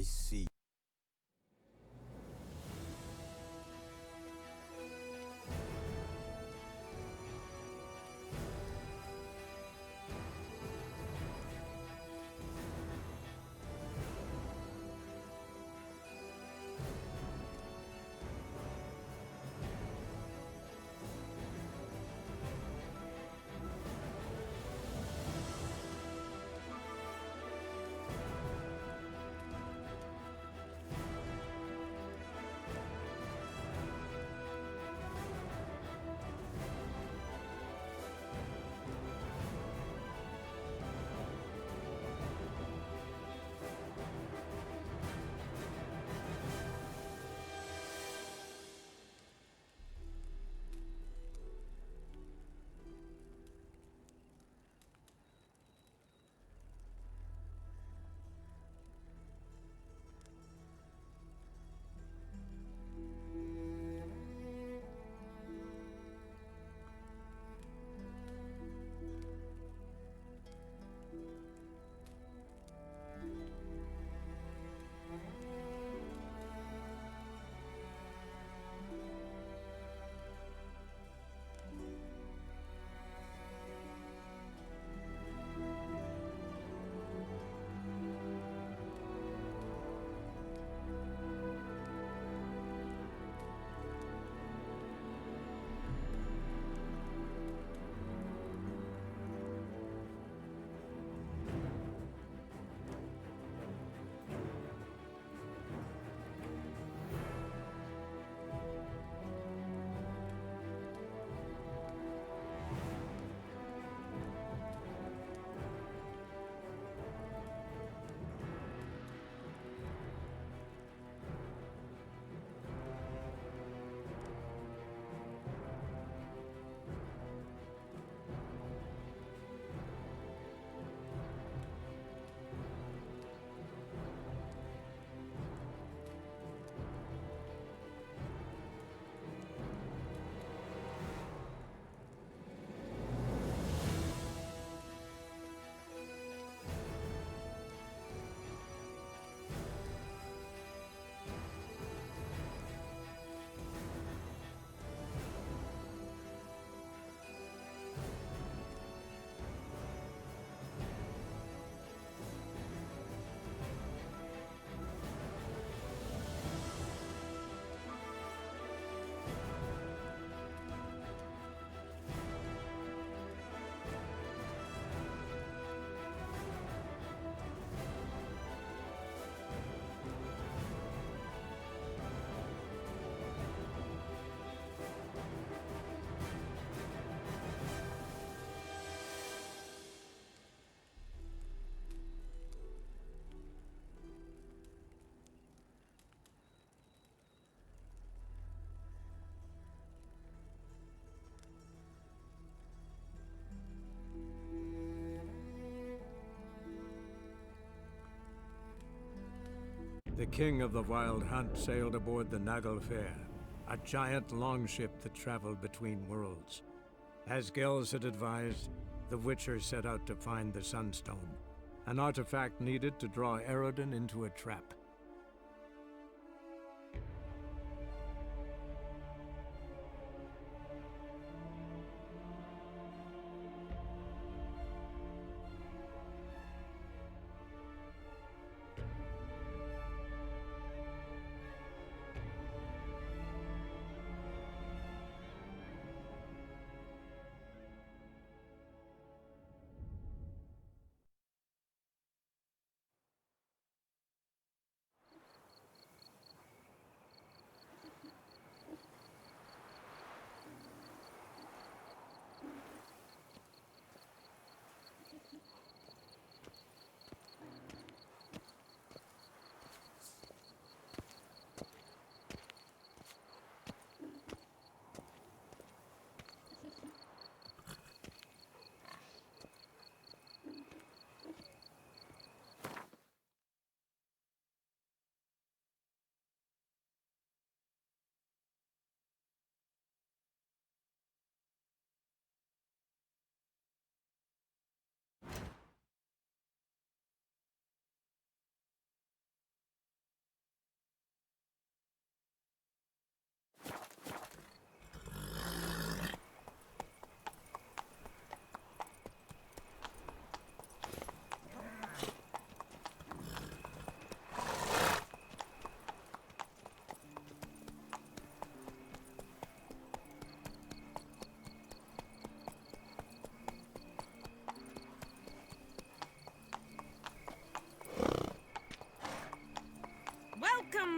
see. The king of the Wild Hunt sailed aboard the Naglfar, a giant longship that traveled between worlds. As Gels had advised, the Witcher set out to find the Sunstone, an artifact needed to draw Eredin into a trap.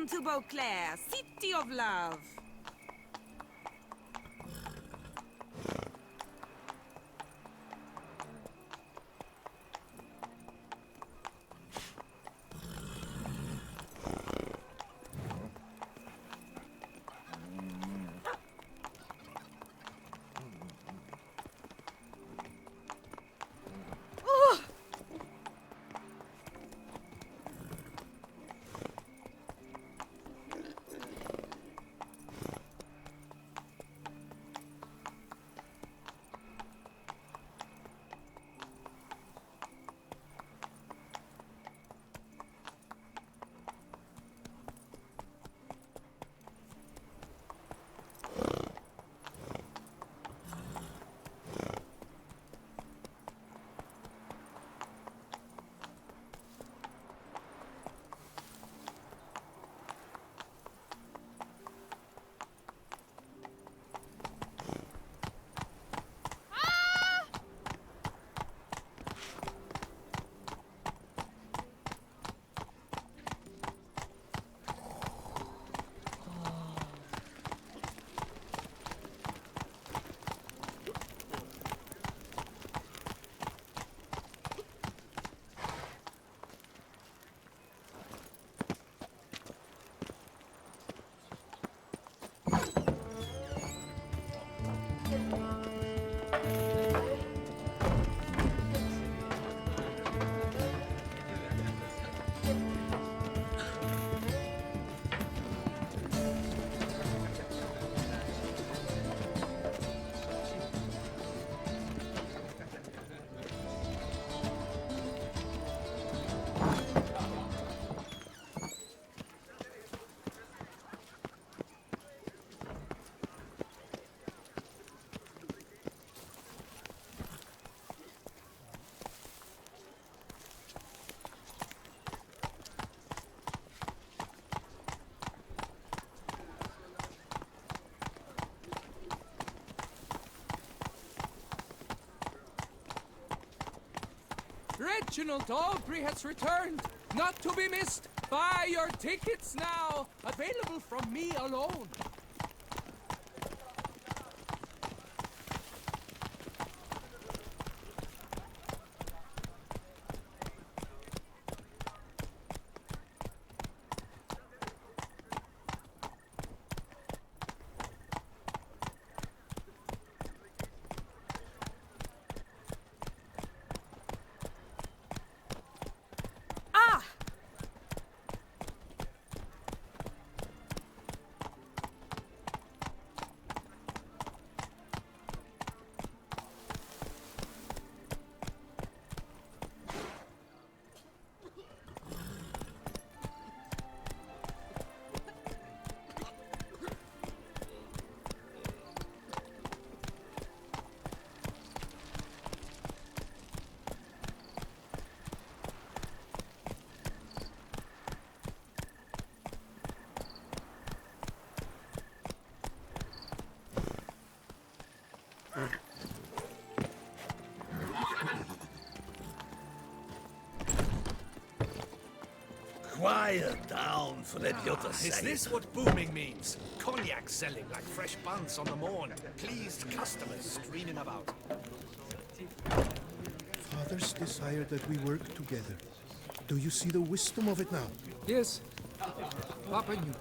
Welcome to Beauclair, city of love. Reginald Aubrey has returned, not to be missed. Buy your tickets now, available from me alone. Quiet down, for let you to say. Is this what booming means? Cognac selling like fresh buns on the morn. Pleased customers streaming about. Fathers desire that we work together. Do you see the wisdom of it now? Yes, Papa knew.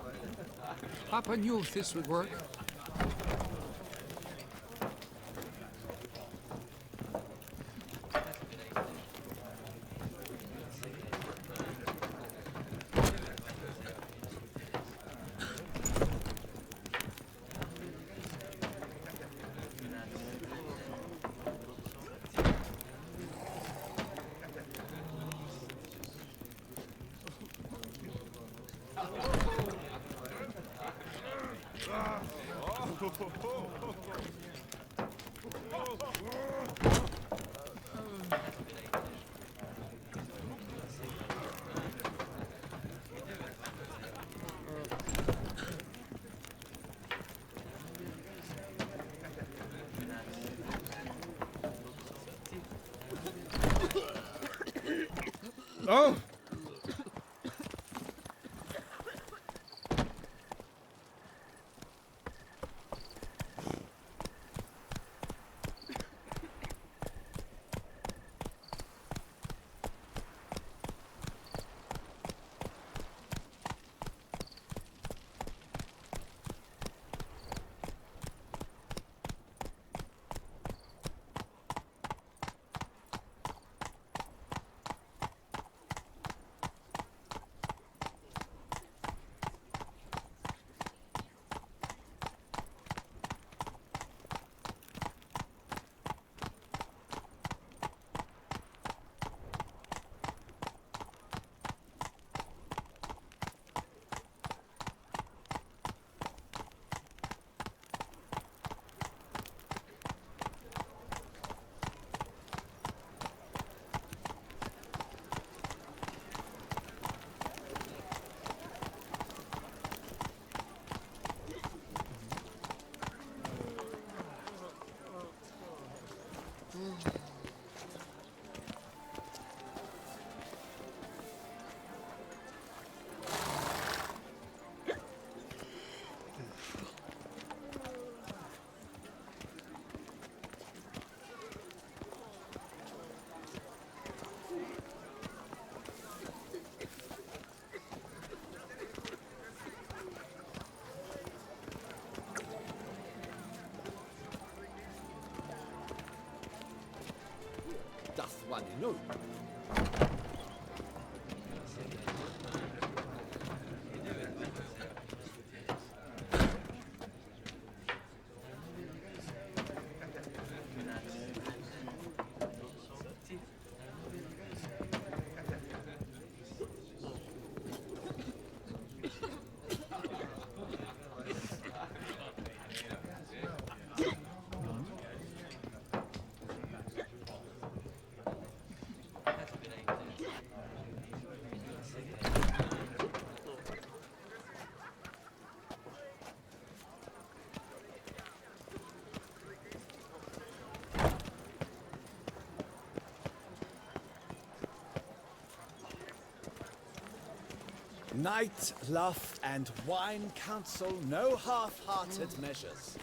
Papa knew this would work. Oh! No. Night, luff, and wine counsel no half-hearted measures.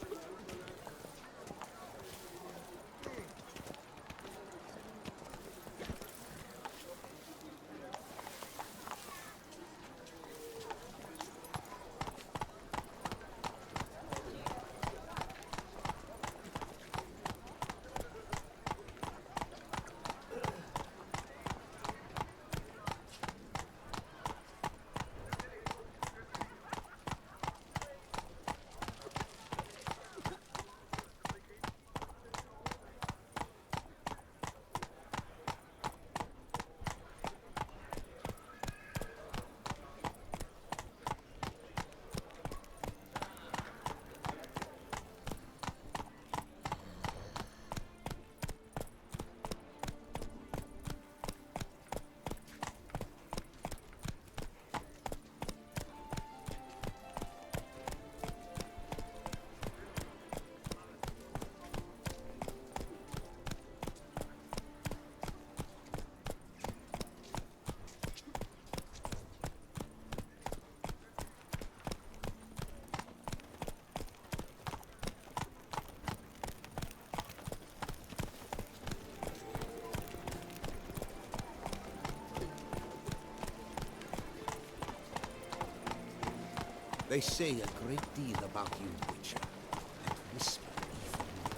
They say a great deal about you, Witcher, and whisper even more.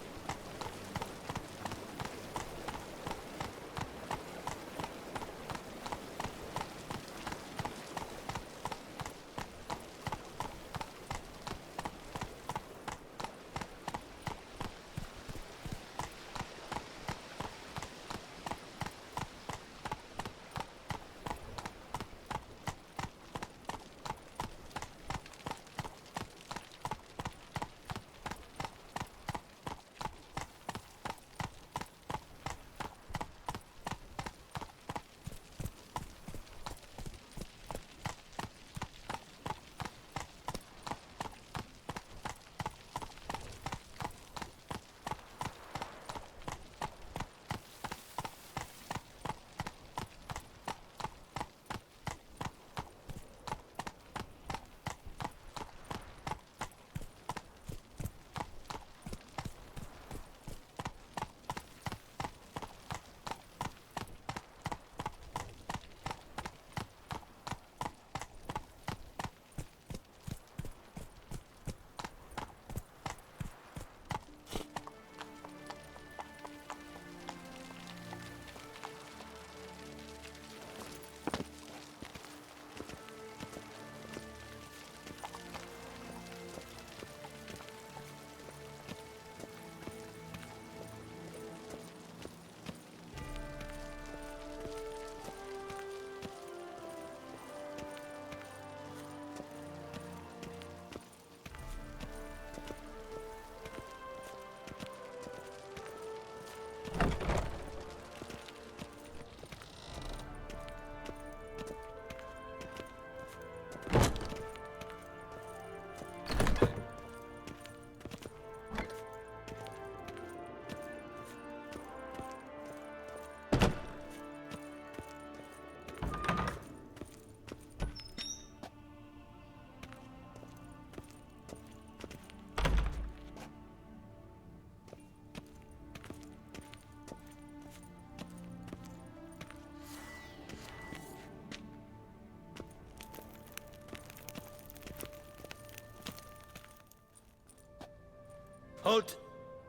Halt!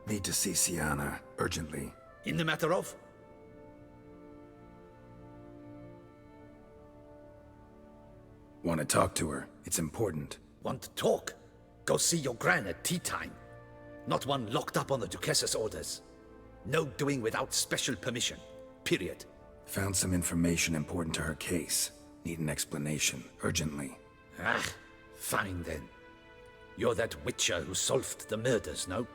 Need to see Sienna, urgently. In the matter of? Want to talk to her? It's important. Want to talk? Go see your gran at tea time. Not one locked up on the Duchess's orders. No doing without special permission. Period. Found some information important to her case. Need an explanation, urgently. Ah, fine then. You're that witcher who solved the murders, no?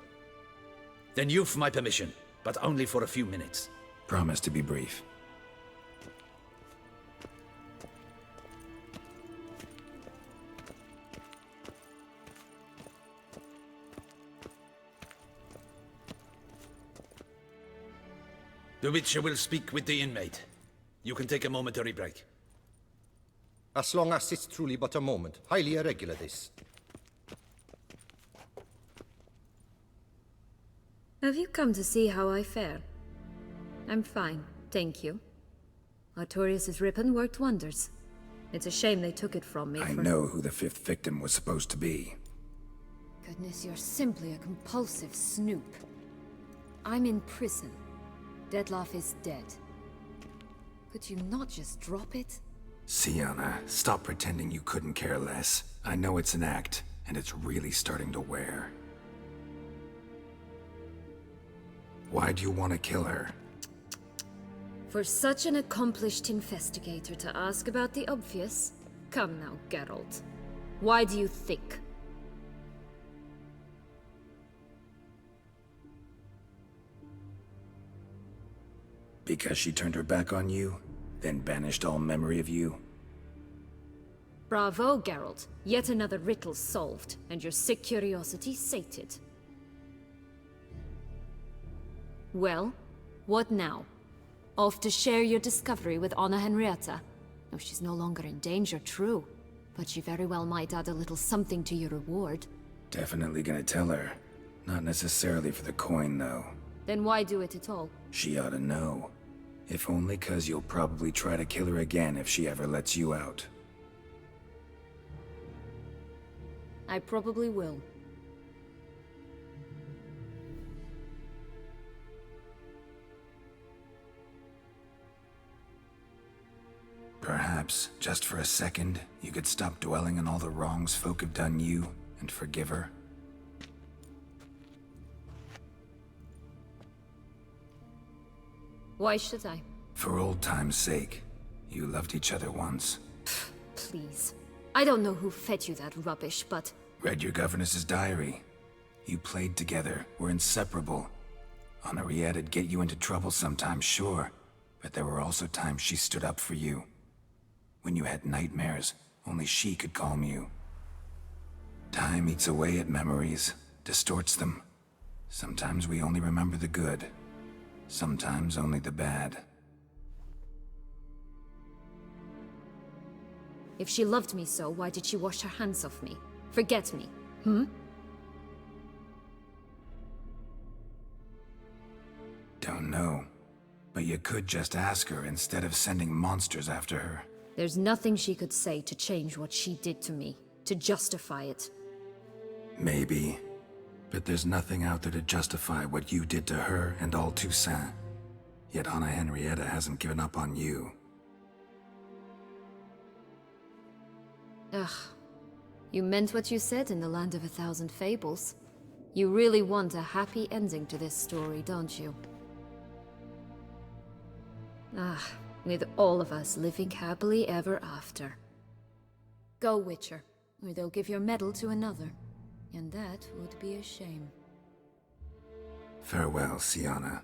Then you've my permission, but only for a few minutes. Promise to be brief. The Witcher will speak with the inmate. You can take a momentary break. As long as it's truly but a moment. Highly irregular, this. Have you come to see how I fare? I'm fine, thank you. Artorius' ribbon worked wonders. It's a shame they took it from me. I know who the 5th victim was supposed to be. Goodness, you're simply a compulsive snoop. I'm in prison. Dettlaff is dead. Could you not just drop it? Sienna, stop pretending you couldn't care less. I know it's an act, and it's really starting to wear. Why do you want to kill her? For such an accomplished investigator to ask about the obvious? Come now, Geralt. Why do you think? Because she turned her back on you, then banished all memory of you? Bravo, Geralt. Yet another riddle solved, and your sick curiosity sated. Well, what now? Off to share your discovery with Anna Henrietta? No, she's no longer in danger, true. But she very well might add a little something to your reward. Definitely gonna tell her. Not necessarily for the coin, though. Then why do it at all? She ought to know. If only 'cause you'll probably try to kill her again if she ever lets you out. I probably will. Perhaps, just for a second, you could stop dwelling on all the wrongs folk have done you and forgive her. Why should I? For old time's sake. You loved each other once. Please. I don't know who fed you that rubbish, but... Read your governess's diary. You played together, were inseparable. Henriette'd get you into trouble sometimes, sure. But there were also times she stood up for you. When you had nightmares, only she could calm you. Time eats away at memories, distorts them. Sometimes we only remember the good. Sometimes only the bad. If she loved me so, why did she wash her hands off me? Forget me, Don't know. But you could just ask her instead of sending monsters after her. There's nothing she could say to change what she did to me, to justify it. Maybe. But there's nothing out there to justify what you did to her and all Toussaint. Yet Anna Henrietta hasn't given up on you. Ugh. You meant what you said in the Land of 1,000 Fables. You really want a happy ending to this story, don't you? Ah, with all of us living happily ever after. Go, Witcher, or they'll give your medal to another. And that would be a shame. Farewell, Sienna.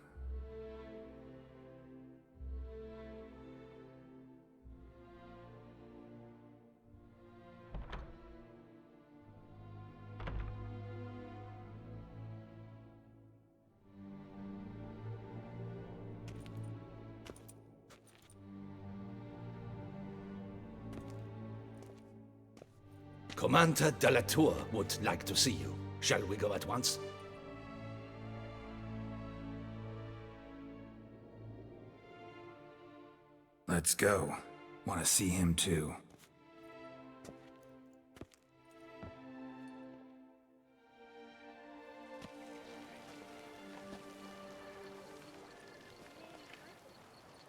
Commander de la Tour would like to see you. Shall we go at once? Let's go. Want to see him too.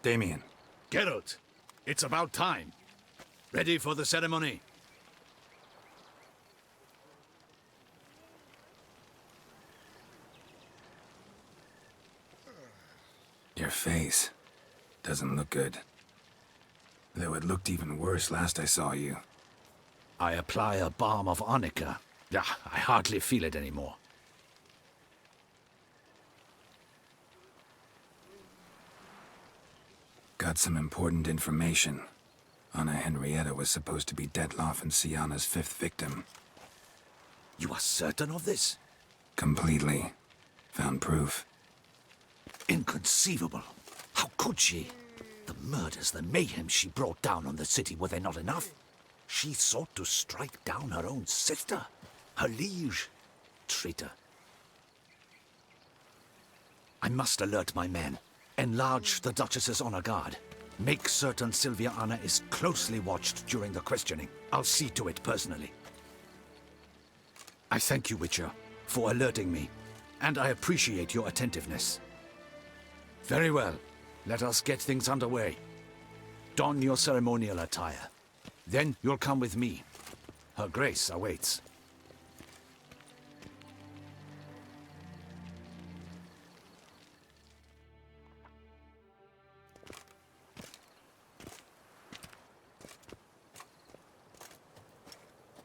Damien. Geralt, it's about time. Ready for the ceremony? your face. Doesn't look good. Though it looked even worse last I saw you. I apply a balm of arnica. Yeah, I hardly feel it anymore. Got some important information. Anna Henrietta was supposed to be Detloff and Sienna's 5th victim. You are certain of this? Completely. Found proof. Inconceivable. How could she? The murders, the mayhem she brought down on the city, were they not enough? She sought to strike down her own sister, her liege. Traitor. I must alert my men. Enlarge the Duchess's honor guard. Make certain Sylvia Anna is closely watched during the questioning. I'll see to it personally. I thank you, Witcher, for alerting me, and I appreciate your attentiveness. Very well. Let us get things underway. Don your ceremonial attire. Then you'll come with me. Her Grace awaits.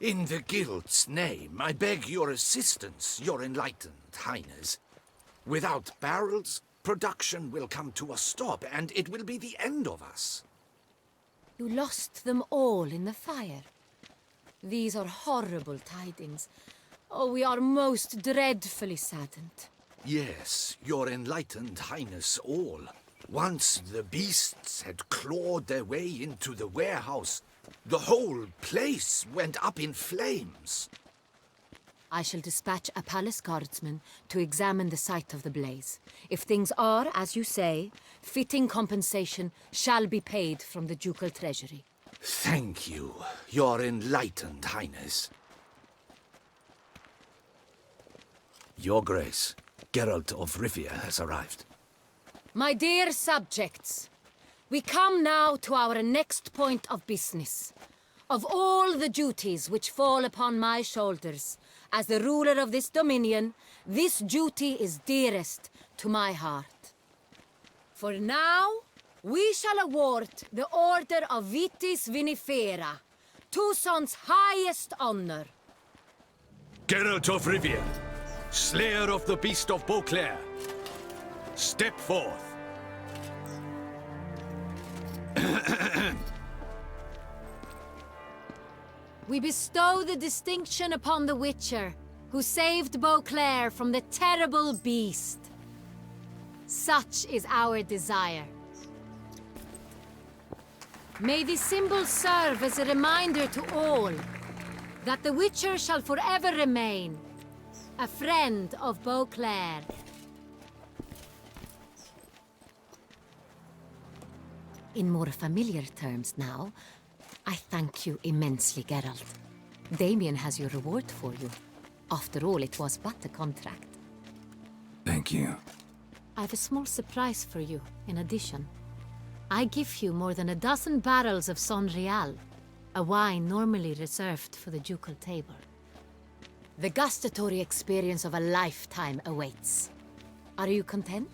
In the Guild's name, I beg your assistance, your enlightened highness. Without barrels, production will come to a stop, and it will be the end of us. You lost them all in the fire. These are horrible tidings. Oh, we are most dreadfully saddened. Yes, your enlightened highness all. Once the beasts had clawed their way into the warehouse, the whole place went up in flames. I shall dispatch a palace guardsman to examine the site of the blaze. If things are, as you say, fitting compensation shall be paid from the ducal treasury. Thank you, your enlightened highness. Your Grace, Geralt of Rivia has arrived. My dear subjects, we come now to our next point of business. Of all the duties which fall upon my shoulders, as the ruler of this dominion, this duty is dearest to my heart. For now, we shall award the Order of Vitis Vinifera, Tucson's highest honor. Geralt of Rivia, Slayer of the Beast of Beauclair, step forth. We bestow the distinction upon the Witcher, who saved Beauclair from the terrible beast. Such is our desire. May this symbol serve as a reminder to all that the Witcher shall forever remain a friend of Beauclair. In more familiar terms now, I thank you immensely, Geralt. Damien has your reward for you. After all, it was but a contract. Thank you. I have a small surprise for you, in addition. I give you more than a dozen barrels of Son Real, a wine normally reserved for the ducal table. The gustatory experience of a lifetime awaits. Are you content?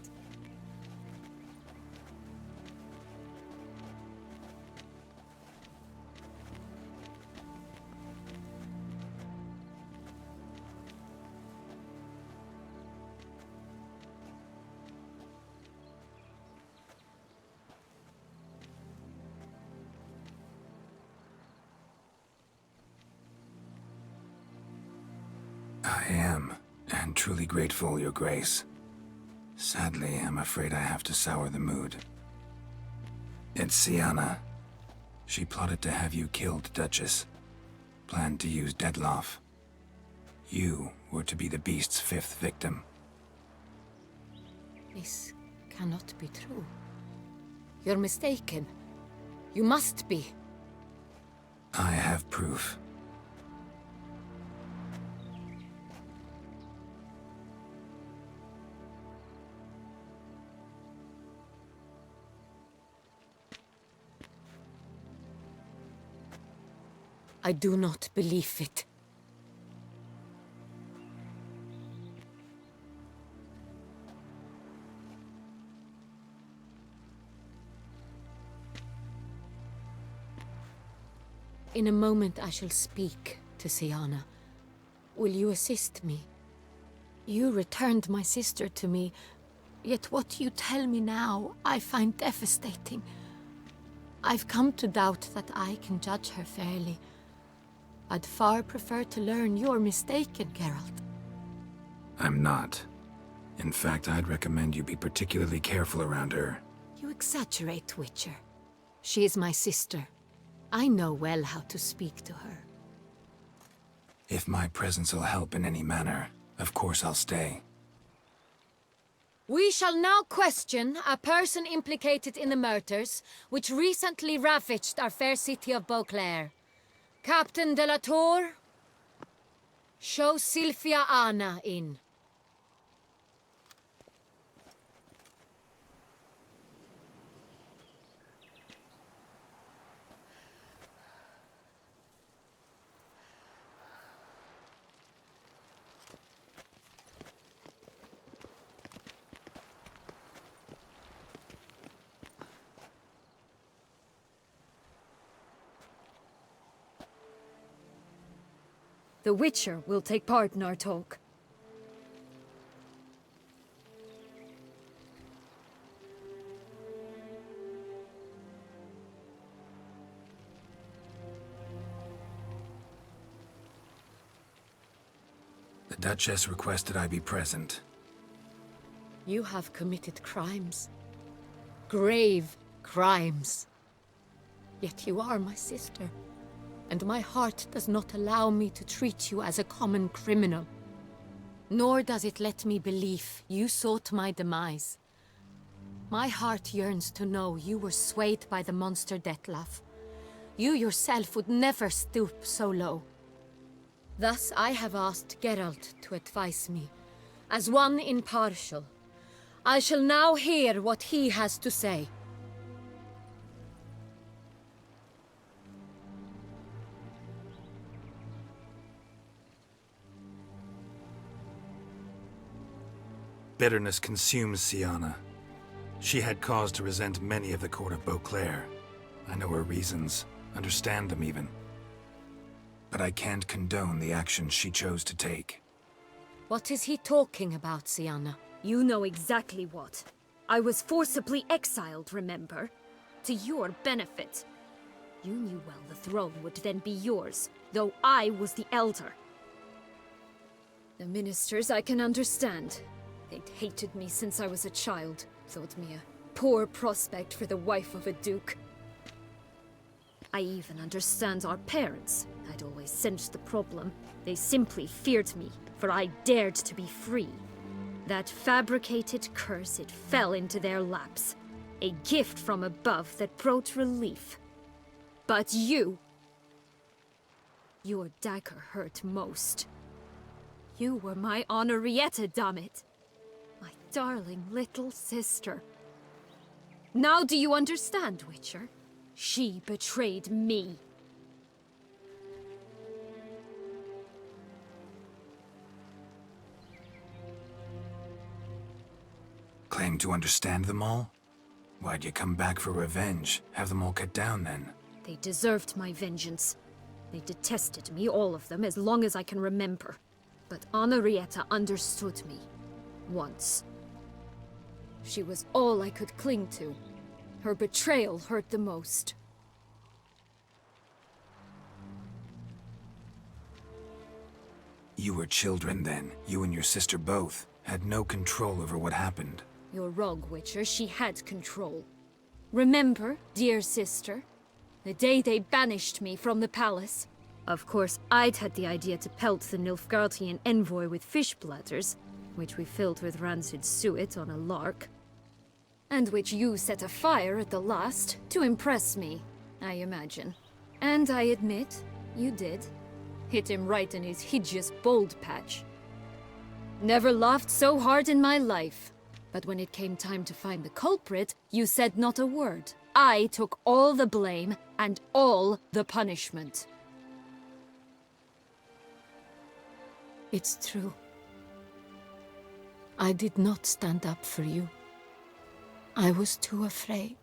I am, and truly grateful, Your Grace. Sadly, I'm afraid I have to sour the mood. It's Sienna. She plotted to have you killed, Duchess. Planned to use Detloff. You were to be the beast's 5th victim. This cannot be true. You're mistaken. You must be. I have proof. I do not believe it. In a moment I shall speak to Siana. Will you assist me? You returned my sister to me, yet what you tell me now I find devastating. I've come to doubt that I can judge her fairly. I'd far prefer to learn you're mistaken, Geralt. I'm not. In fact, I'd recommend you be particularly careful around her. You exaggerate, Witcher. She is my sister. I know well how to speak to her. If my presence will help in any manner, of course I'll stay. We shall now question a person implicated in the murders which recently ravaged our fair city of Beauclair. Captain de la Tour, show Sylvia Anna in. The Witcher will take part in our talk. The Duchess requested I be present. You have committed crimes. Grave crimes. Yet you are my sister, and my heart does not allow me to treat you as a common criminal. Nor does it let me believe you sought my demise. My heart yearns to know you were swayed by the monster Dettlaff. You yourself would never stoop so low. Thus I have asked Geralt to advise me, as one impartial. I shall now hear what he has to say. Bitterness consumes Siana. She had cause to resent many of the court of Beauclair. I know her reasons, understand them even. But I can't condone the actions she chose to take. What is he talking about, Siana? You know exactly what. I was forcibly exiled, remember? To your benefit. You knew well the throne would then be yours, though I was the elder. The ministers I can understand. They'd hated me since I was a child, thought me a poor prospect for the wife of a duke. I even understand our parents. I'd always sensed the problem. They simply feared me, for I dared to be free. That fabricated curse, it fell into their laps. A gift from above that brought relief. But you... Your dagger hurt most. You were my Henrietta, dammit. My darling little sister. Now do you understand, Witcher? She betrayed me. Claim to understand them all? Why'd you come back for revenge? Have them all cut down then? They deserved my vengeance. They detested me, all of them, as long as I can remember. But Henrietta understood me. Once. She was all I could cling to. Her betrayal hurt the most. You were children then. You and your sister both had no control over what happened. You're wrong, Witcher. She had control. Remember, dear sister? The day they banished me from the palace. Of course, I'd had the idea to pelt the Nilfgaardian envoy with fish bladders, which we filled with rancid suet on a lark. And which you set afire at the last, to impress me, I imagine. And I admit, you did. Hit him right in his hideous bald patch. Never laughed so hard in my life. But when it came time to find the culprit, you said not a word. I took all the blame and all the punishment. It's true. I did not stand up for you. I was too afraid.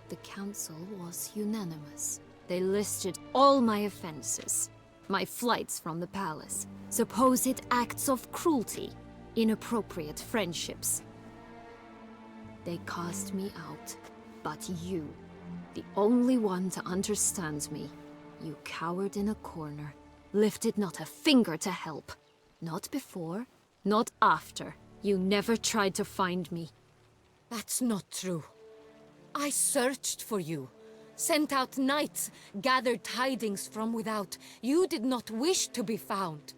The council was unanimous. They listed all my offenses. My flights from the palace, supposed acts of cruelty, inappropriate friendships. They cast me out. But you, the only one to understand me, you cowered in a corner, lifted not a finger to help. Not before, not after. You never tried to find me. That's not true. I searched for you, sent out knights, gathered tidings from without. You did not wish to be found.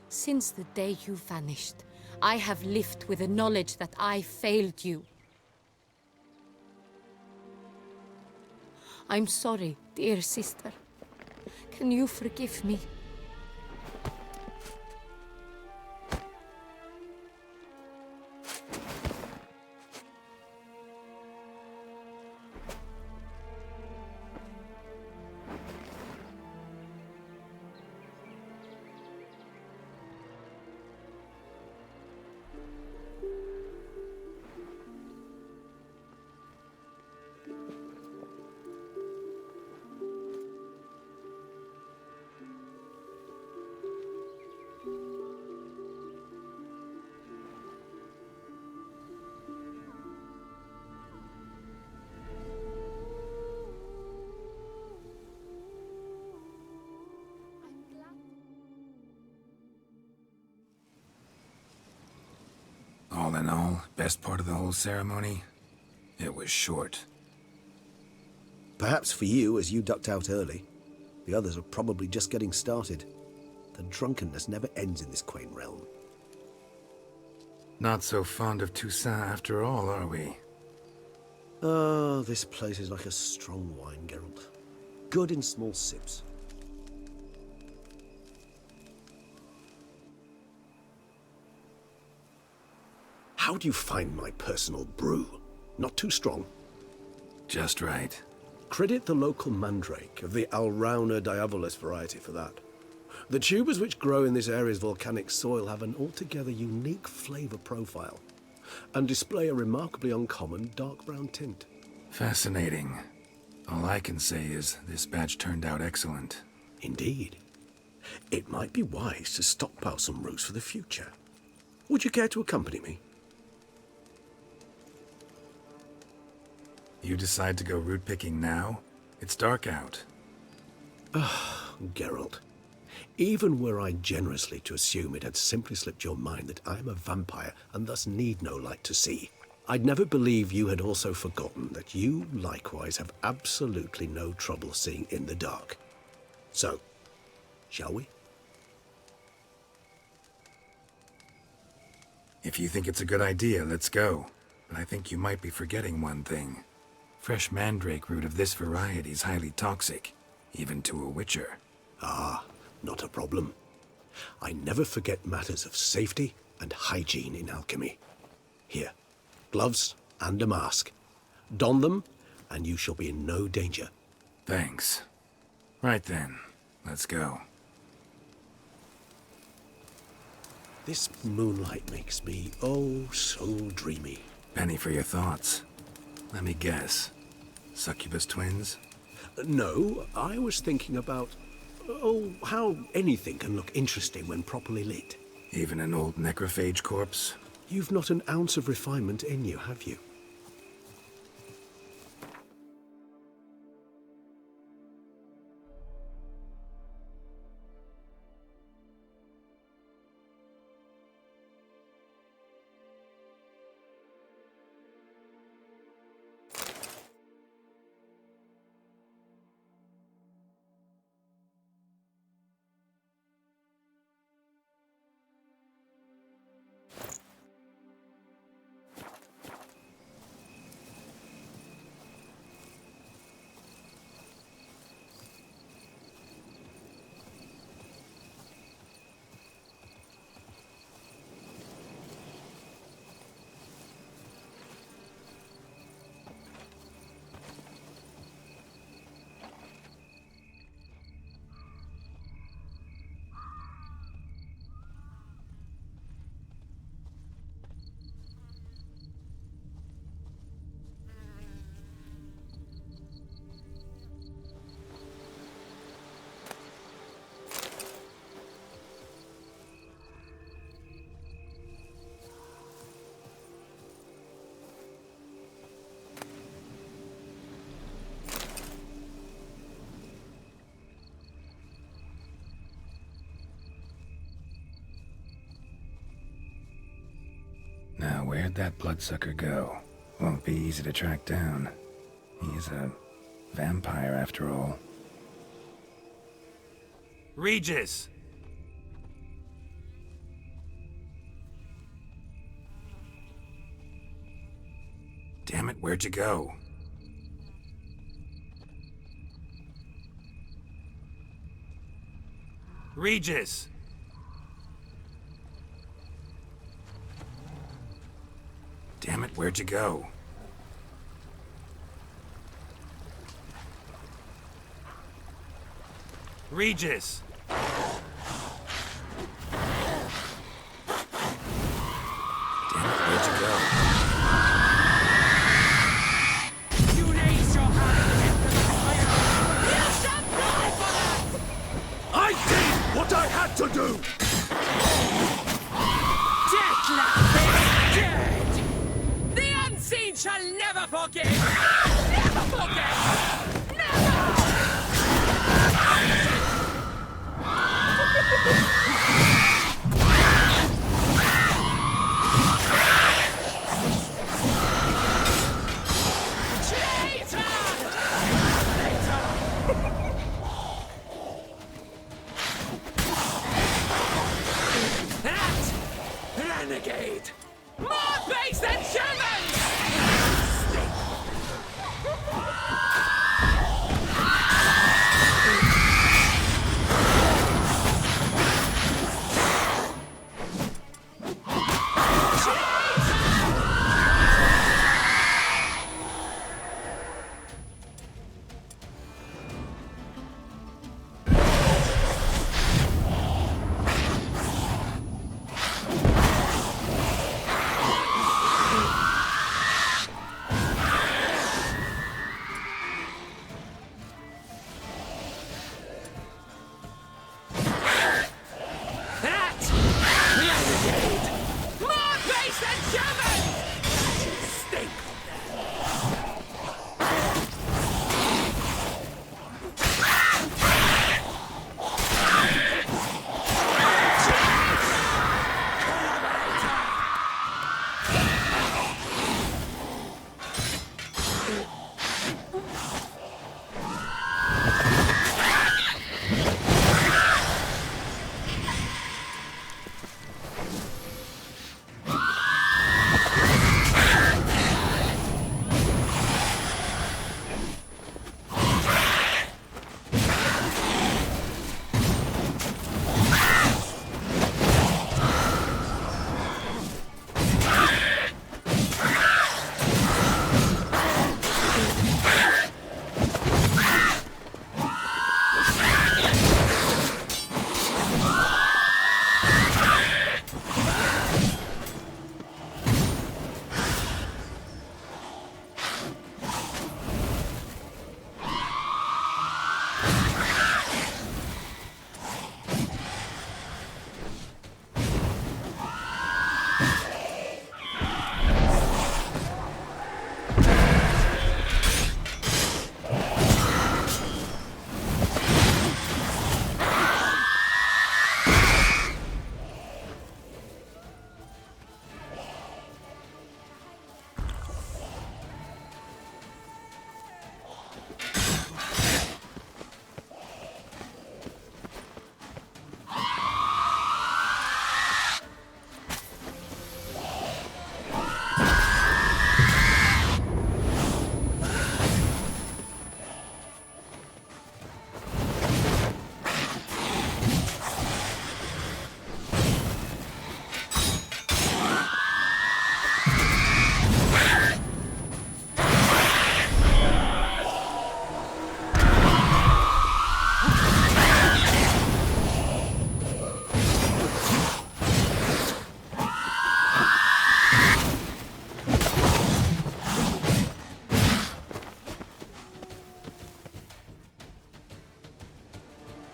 Since the day you vanished, I have lived with the knowledge that I failed you. I'm sorry, dear sister. Can you forgive me? All in all, best part of the whole ceremony? It was short. Perhaps for you, as you ducked out early. The others are probably just getting started. The drunkenness never ends in this quaint realm. Not so fond of Toussaint after all, are we? Oh, this place is like a strong wine, Geralt. Good in small sips. How do you find my personal brew? Not too strong? Just right. Credit the local mandrake of the Alrauna diavolis variety for that. The tubers which grow in this area's volcanic soil have an altogether unique flavor profile and display a remarkably uncommon dark brown tint. Fascinating. All I can say is this batch turned out excellent. Indeed. It might be wise to stockpile some roots for the future. Would you care to accompany me? You decide to go root picking now? It's dark out. Geralt, even were I generously to assume it had simply slipped your mind that I am a vampire and thus need no light to see, I'd never believe you had also forgotten that you likewise have absolutely no trouble seeing in the dark. So, shall we? If you think it's a good idea, let's go. But I think you might be forgetting one thing. Fresh mandrake root of this variety is highly toxic, even to a witcher. Ah, not a problem. I never forget matters of safety and hygiene in alchemy. Here, gloves and a mask. Don them, and you shall be in no danger. Thanks. Right then, let's go. This moonlight makes me, oh, so dreamy. Penny for your thoughts. Let me guess. Succubus twins? No, I was thinking about, oh, how anything can look interesting when properly lit. Even an old necrophage corpse? You've not an ounce of refinement in you, have you? Where'd that bloodsucker go? Won't be easy to track down. He's a vampire after all. Regis! Damn it, where'd you go? Regis! Damn it, where'd you go? Regis! Damn it, where'd you go? You raise your hand into the fire! You shall die for that! I did what I had to do! Deathlap is dead! The unseen shall never forgive! Never forget! Never! Renegade! More base than Germans!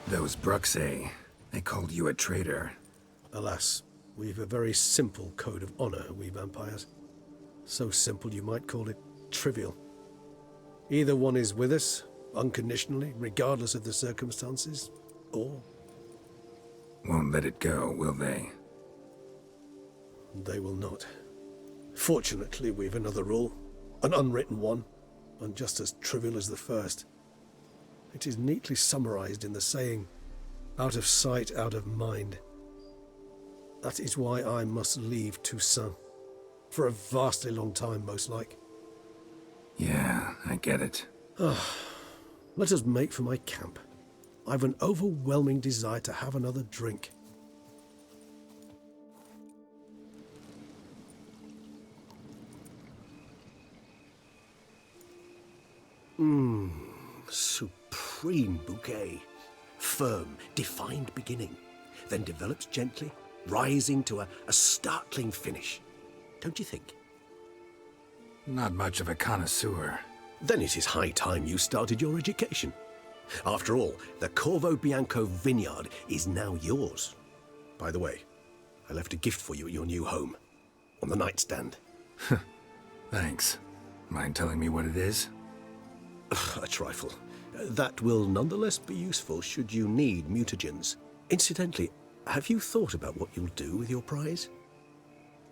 Those Bruxay, they called you a traitor. Alas, we've a very simple code of honor, we vampires. So simple you might call it trivial. Either one is with us, unconditionally, regardless of the circumstances, or... Won't let it go, will they? They will not. Fortunately, we've another rule, an unwritten one, and just as trivial as the first. It is neatly summarized in the saying, out of sight, out of mind. That is why I must leave Toussaint. For a vastly long time, most like. Yeah, I get it. Let us make for my camp. I've an overwhelming desire to have another drink. Supreme bouquet. Firm, defined beginning, then develops gently, rising to a startling finish. Don't you think? Not much of a connoisseur. Then it is high time you started your education. After all, the Corvo Bianco vineyard is now yours. By the way, I left a gift for you at your new home, on the nightstand. Thanks. Mind telling me what it is? A trifle. That will nonetheless be useful should you need mutagens. Incidentally, have you thought about what you'll do with your prize?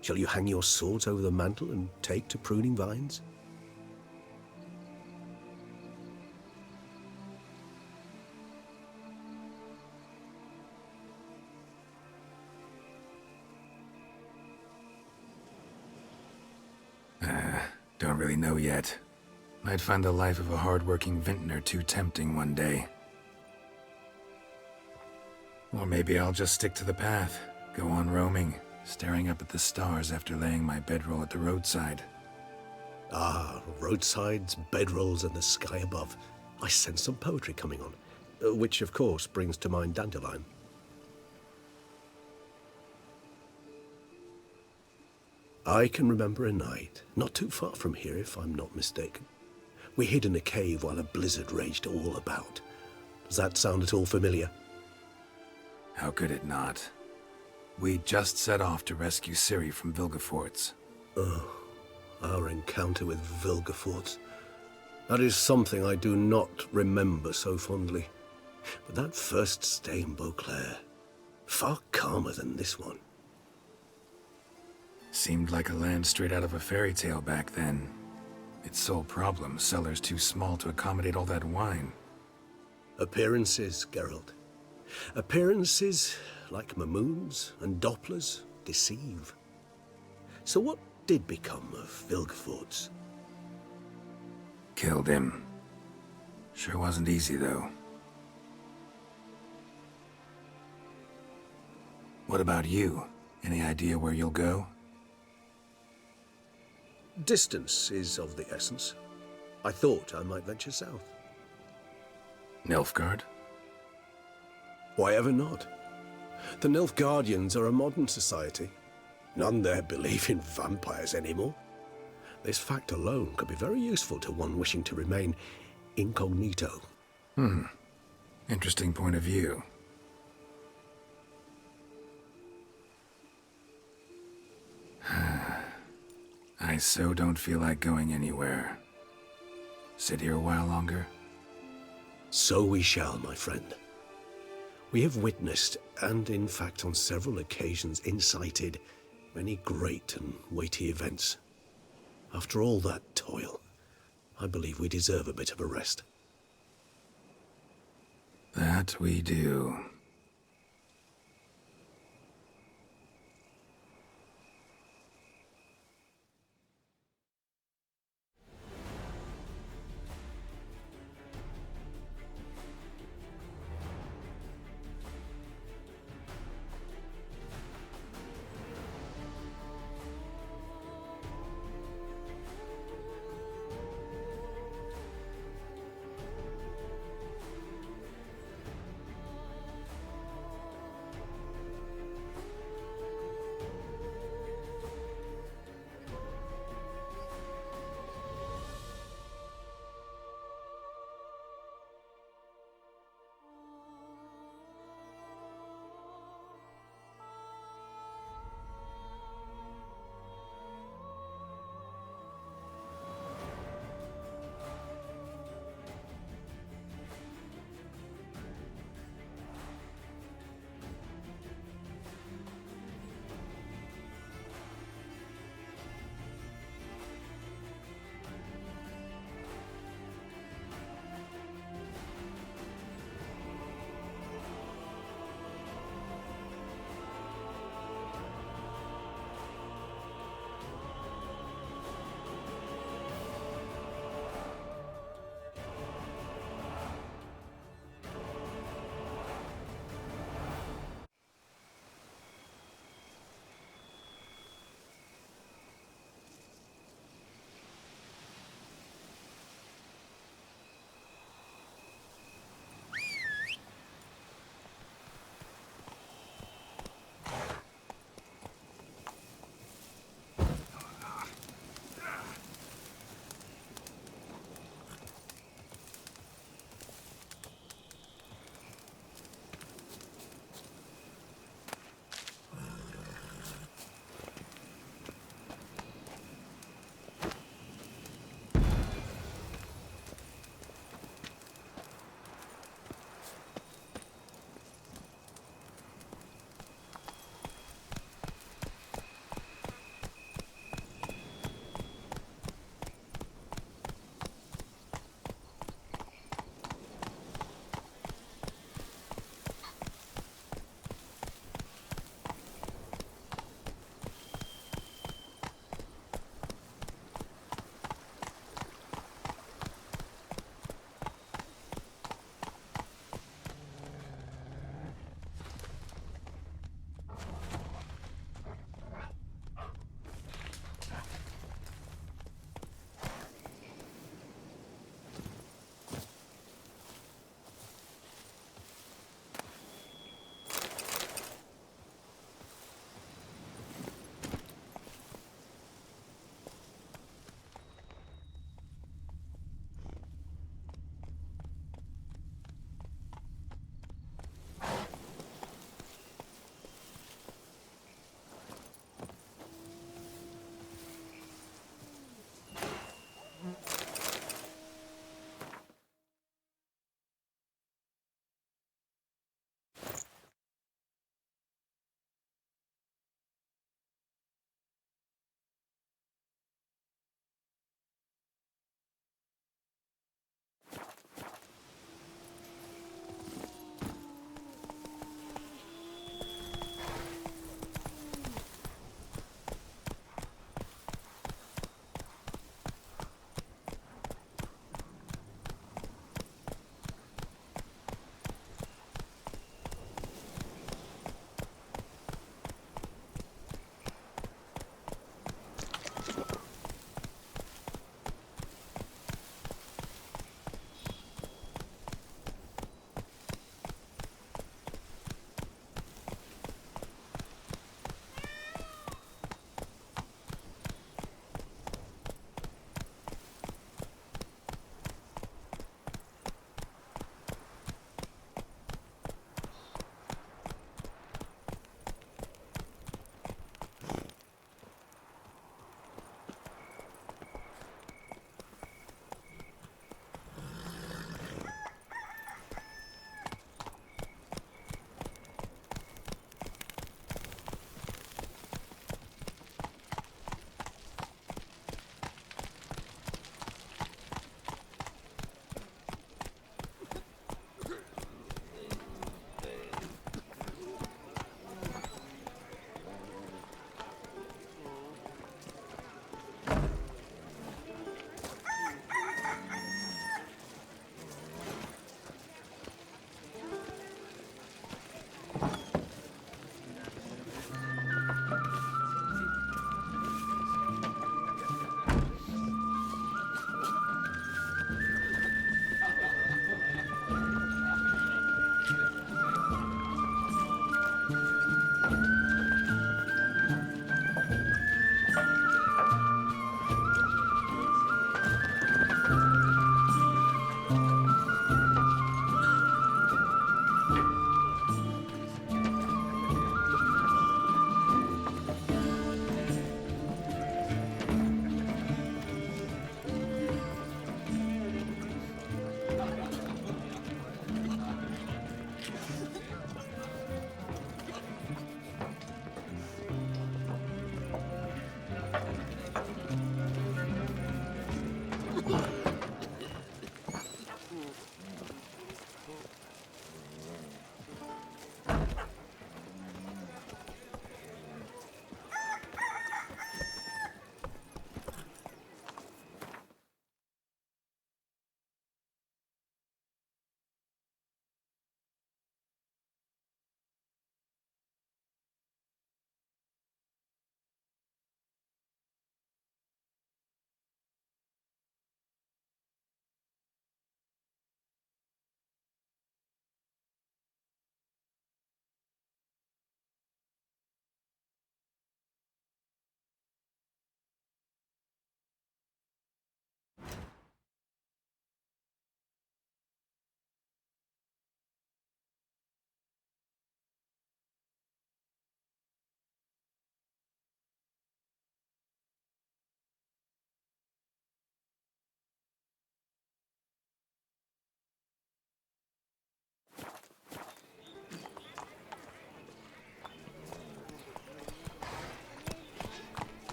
Shall you hang your swords over the mantle and take to pruning vines? Don't really know yet. Might find the life of a hard-working vintner too tempting one day. Or maybe I'll just stick to the path, go on roaming, staring up at the stars after laying my bedroll at the roadside. Ah, roadsides, bedrolls, and the sky above. I sense some poetry coming on, which of course brings to mind Dandelion. I can remember a night, not too far from here if I'm not mistaken. We hid in a cave while a blizzard raged all about. Does that sound at all familiar? How could it not? We just set off to rescue Ciri from Vilgefortz. Oh, our encounter with Vilgefortz. That is something I do not remember so fondly. But that first stay in Beauclair, far calmer than this one. Seemed like a land straight out of a fairy tale back then. Its sole problem, cellars too small to accommodate all that wine. Appearances, Geralt. Appearances, like Mamoons and Dopplers, deceive. So what did become of Vilgefortz? Killed him. Sure wasn't easy, though. What about you? Any idea where you'll go? Distance is of the essence. I thought I might venture south. Nilfgaard? Why ever not? The Nilfgaardians are a modern society. None there believe in vampires anymore. This fact alone could be very useful to one wishing to remain incognito. Interesting point of view. I so don't feel like going anywhere. Sit here a while longer? So we shall, my friend. We have witnessed, and in fact on several occasions incited, many great and weighty events. After all that toil, I believe we deserve a bit of a rest. That we do.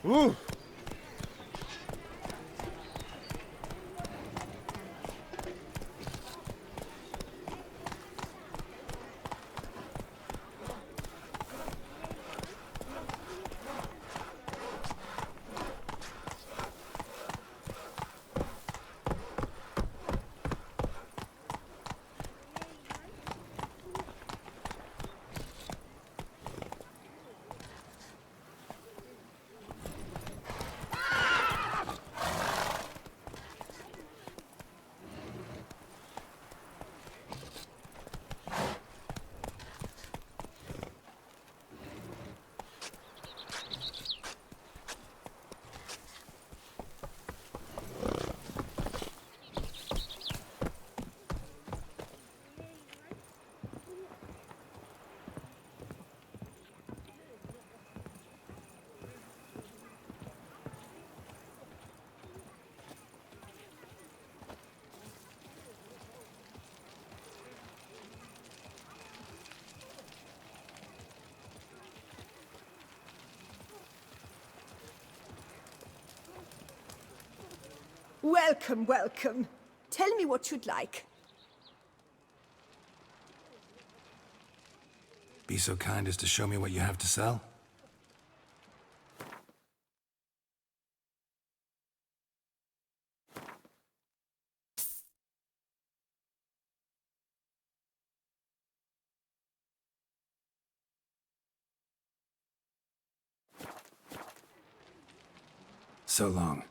Ooh. Welcome, welcome. Tell me what you'd like. Be so kind as to show me what you have to sell? So long.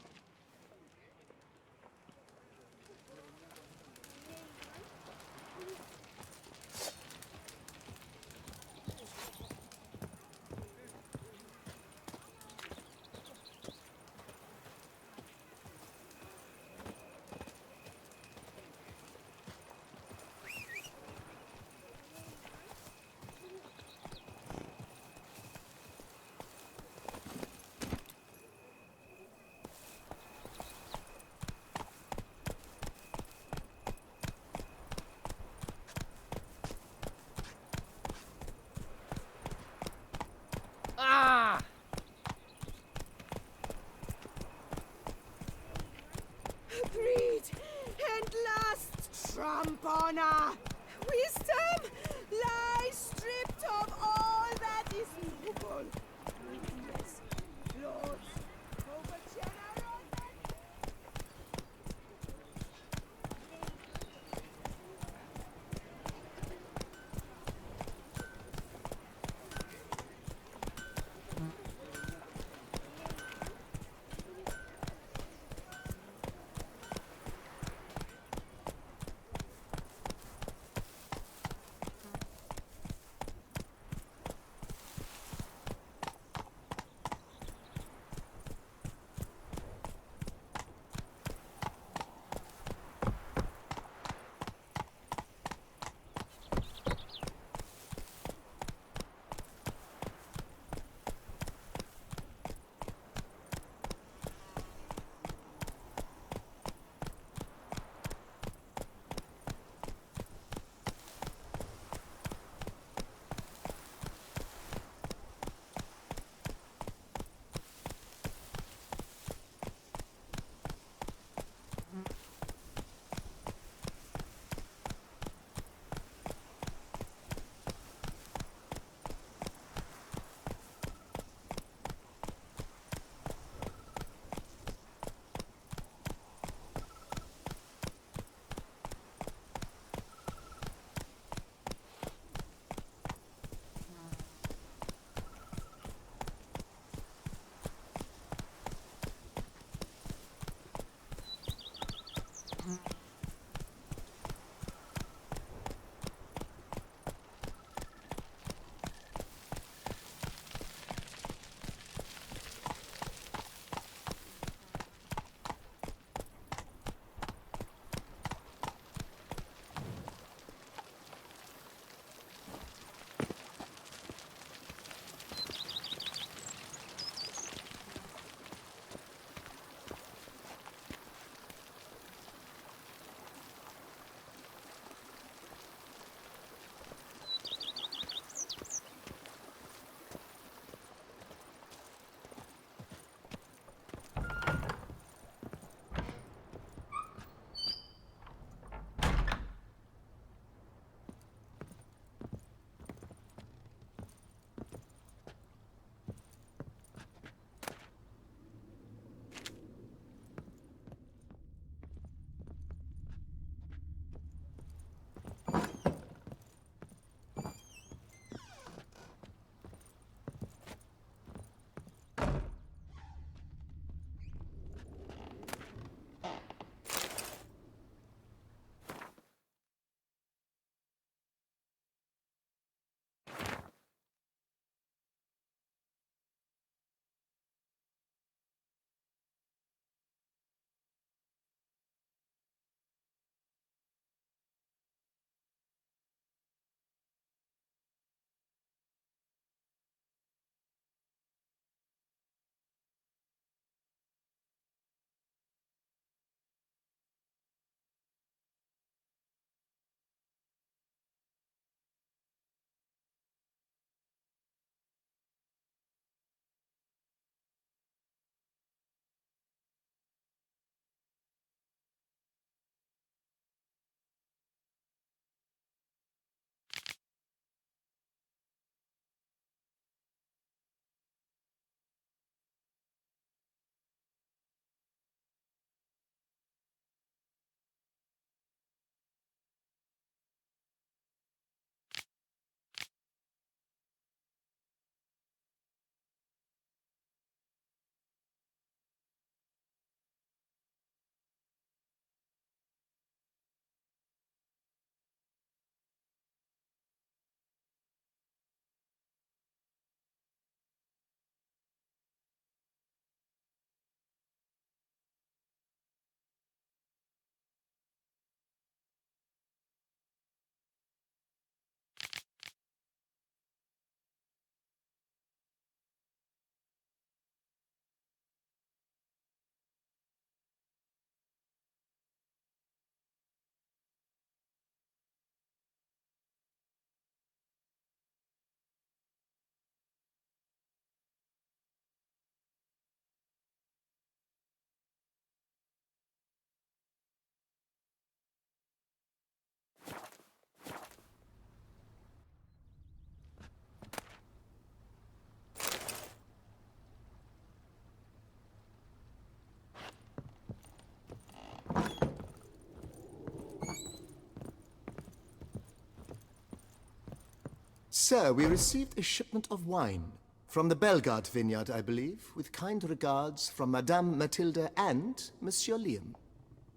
Sir, we received a shipment of wine from the Bellegarde vineyard, I believe, with kind regards from Madame Matilda and Monsieur Liam.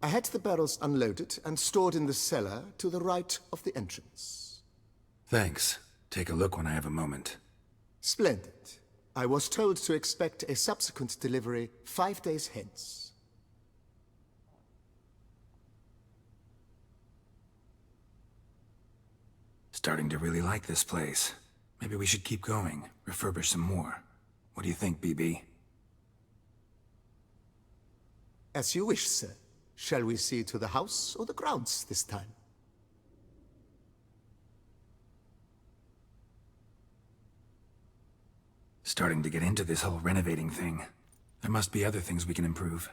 I had the barrels unloaded and stored in the cellar to the right of the entrance. Thanks. Take a look when I have a moment. Splendid. I was told to expect a subsequent delivery 5 days hence. Starting to really like this place. Maybe we should keep going, refurbish some more. What do you think, BB? As you wish, sir. Shall we see to the house or the grounds this time? Starting to get into this whole renovating thing. There must be other things we can improve.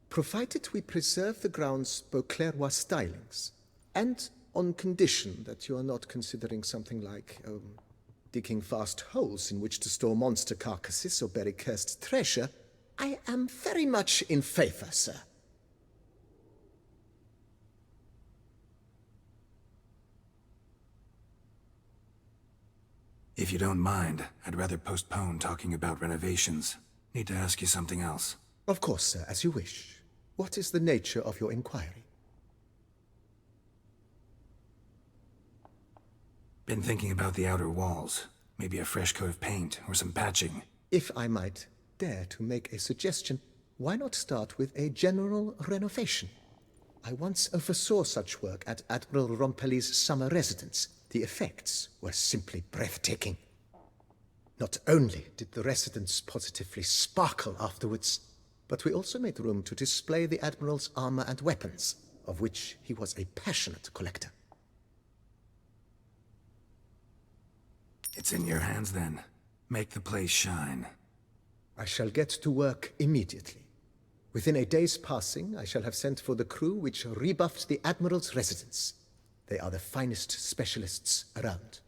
Provided we preserve the grounds' Beauclercois stylings, and on condition that you are not considering something like, digging vast holes in which to store monster carcasses or bury cursed treasure, I am very much in favor, sir. If you don't mind, I'd rather postpone talking about renovations. Need to ask you something else. Of course, sir, as you wish. What is the nature of your inquiry? Been thinking about the outer walls. Maybe a fresh coat of paint or some patching. If I might dare to make a suggestion, why not start with a general renovation? I once oversaw such work at Admiral Rompelli's summer residence. The effects were simply breathtaking. Not only did the residence positively sparkle afterwards, but we also made room to display the Admiral's armor and weapons, of which he was a passionate collector. It's in your hands then. Make the place shine. I shall get to work immediately. Within a day's passing, I shall have sent for the crew which rebuffed the Admiral's residence. They are the finest specialists around.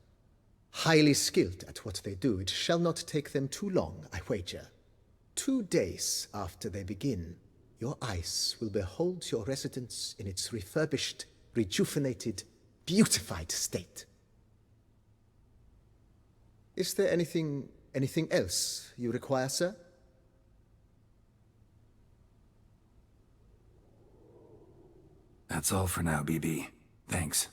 Highly skilled at what they do, it shall not take them too long, I wager. 2 days after they begin, your eyes will behold your residence in its refurbished, rejuvenated, beautified state. Is there anything else you require, sir? That's all for now, BB. Thanks.